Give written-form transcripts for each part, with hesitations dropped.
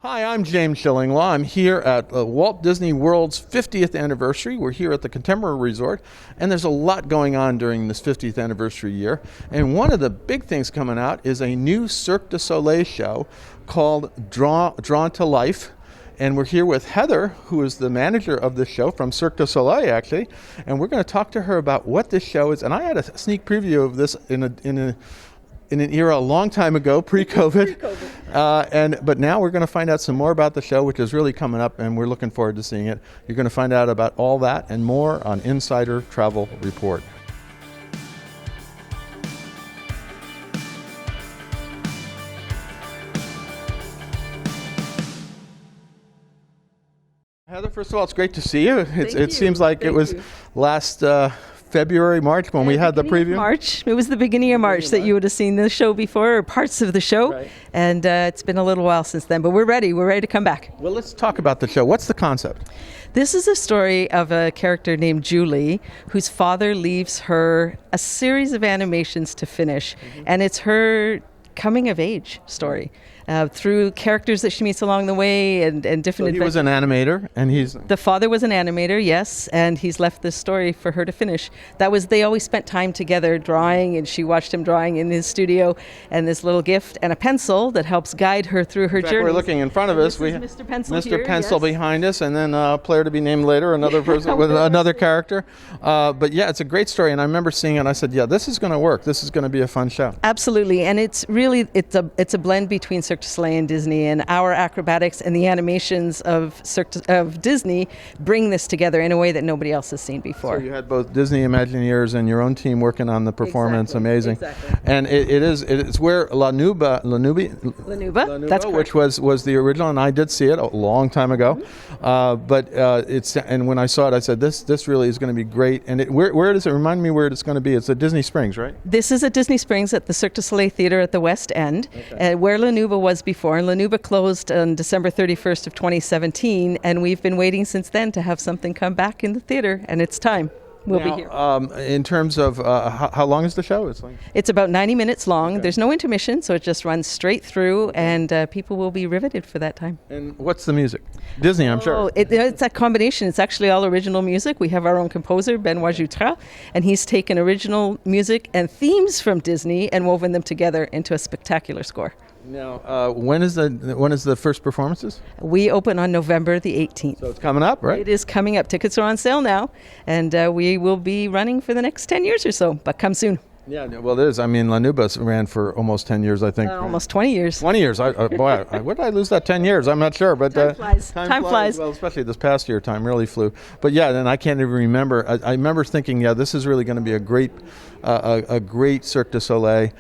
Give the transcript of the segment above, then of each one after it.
Hi, I'm James Shillinglaw. I'm here at Walt Disney World's 50th anniversary. We're here at the Contemporary Resort, and there's a lot going on during this 50th anniversary year. And one of the big things coming out is a new Cirque du Soleil show called Drawn to Life. And we're here with Heather, who is the manager of this show from Cirque du Soleil, actually. And we're going to talk to her about what this show is. And I had a sneak preview of this in an era a long time ago, pre-COVID. But now we're going to find out some more about the show, which is really coming up, and we're looking forward to seeing it. You're going to find out about all that and more on Insider Travel Report. Heather, first of all, it's great to see you. It seems like it was last February, March, when we had the preview? March. It was the beginning of March that you would have seen the show before, or parts of the show. Right. And it's been a little while since then, but we're ready. We're ready to come back. Well, let's talk about the show. What's the concept? This is a story of a character named Julie, whose father leaves her a series of animations to finish. Mm-hmm. And it's her coming of age story. Through characters that she meets along the way and different adventures. He was an animator, and The father was an animator, yes, and he's left this story for her to finish. They always spent time together drawing, and she watched him drawing in his studio, and this little gift and a pencil that helps guide her through her journey. We're looking in front of us. We have Mr. Pencil Mr. here, Pencil behind us, and then a player to be named later, another person with another character. But yeah, it's a great story, and I remember seeing it, and I said, yeah, this is going to work. This is going to be a fun show. Absolutely, and it's a blend between Cirque du Soleil and Disney, and our acrobatics and the animations of Disney bring this together in a way that nobody else has seen before. So you had both Disney Imagineers and your own team working on the performance. Exactly. Amazing. Exactly. And it's where La Nuba, that's which was the original, and I did see it a long time ago. Mm-hmm. And when I saw it, I said, this really is going to be great. And where does it remind me where it's going to be? It's at Disney Springs, right? This is at Disney Springs at the Cirque du Soleil Theater at the West End, where La Nuba was before. And La Nuba closed on December 31st of 2017, and we've been waiting since then to have something come back in the theater, and it's time. We'll be here. In terms of how long is the show? It's about 90 minutes long. Okay. There's no intermission, so it just runs straight through, and people will be riveted for that time. And what's the music? Disney, I'm sure. It's a combination. It's actually all original music. We have our own composer, Benoit Jutras, and he's taken original music and themes from Disney and woven them together into a spectacular score. Now, when is the first performances? We open on November the 18th. So it's coming up, right? It is coming up. Tickets are on sale now, and we will be running for the next 10 years or so, but come soon. Yeah, well, it is. I mean, La Nuba ran for almost 10 years, I think. Almost 20 years. 20 years. Boy, where did I lose that 10 years? I'm not sure. But Time flies. Time flies. Well, especially this past year, time really flew. But yeah, and I can't even remember. I remember thinking, yeah, this is really going to be a great Cirque du Soleil.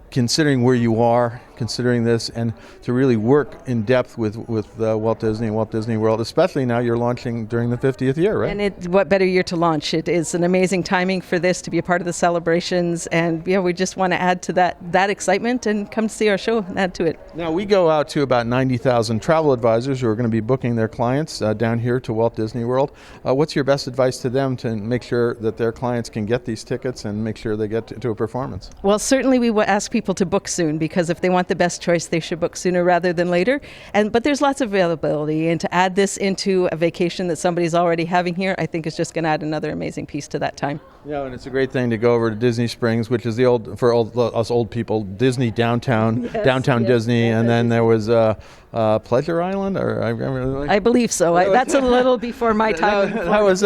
Considering where you are, considering this, and to really work in depth with Walt Disney and Walt Disney World, especially now you're launching during the 50th year, right? And what better year to launch? It is an amazing timing for this to be a part of the celebrations, and we just want to add to that excitement and come see our show and add to it. Now, we go out to about 90,000 travel advisors who are going to be booking their clients down here to Walt Disney World. What's your best advice to them to make sure that their clients can get these tickets and make sure they get to a performance? Well, certainly we ask people to book soon, because if they want the best choice, they should book sooner rather than later. But there's lots of availability, and to add this into a vacation that somebody's already having here, I think is just going to add another amazing piece to that time. Yeah, and it's a great thing to go over to Disney Springs, which is for us old people, Disney downtown, Disney, and then there was Pleasure Island, I believe so. That's a little before my time. That was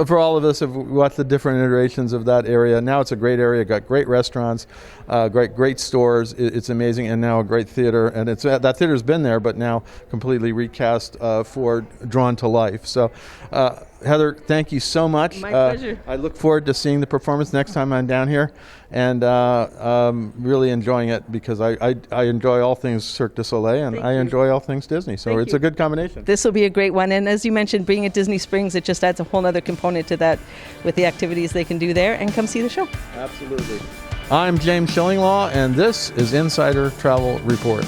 for all of us who've watched the different iterations of that area. Now it's a great area. Got great restaurants, great stores. It's amazing, and now a great theater. And that theater's been there, but now completely recast for Drawn to Life. So. Heather, thank you so much. My pleasure. I look forward to seeing the performance next time I'm down here, and really enjoying it, because I enjoy all things Cirque du Soleil, and I enjoy all things Disney. So it's a good combination. This will be a great one. And as you mentioned, being at Disney Springs, it just adds a whole other component to that with the activities they can do there, and come see the show. Absolutely. I'm James Shillinglaw, and this is Insider Travel Report.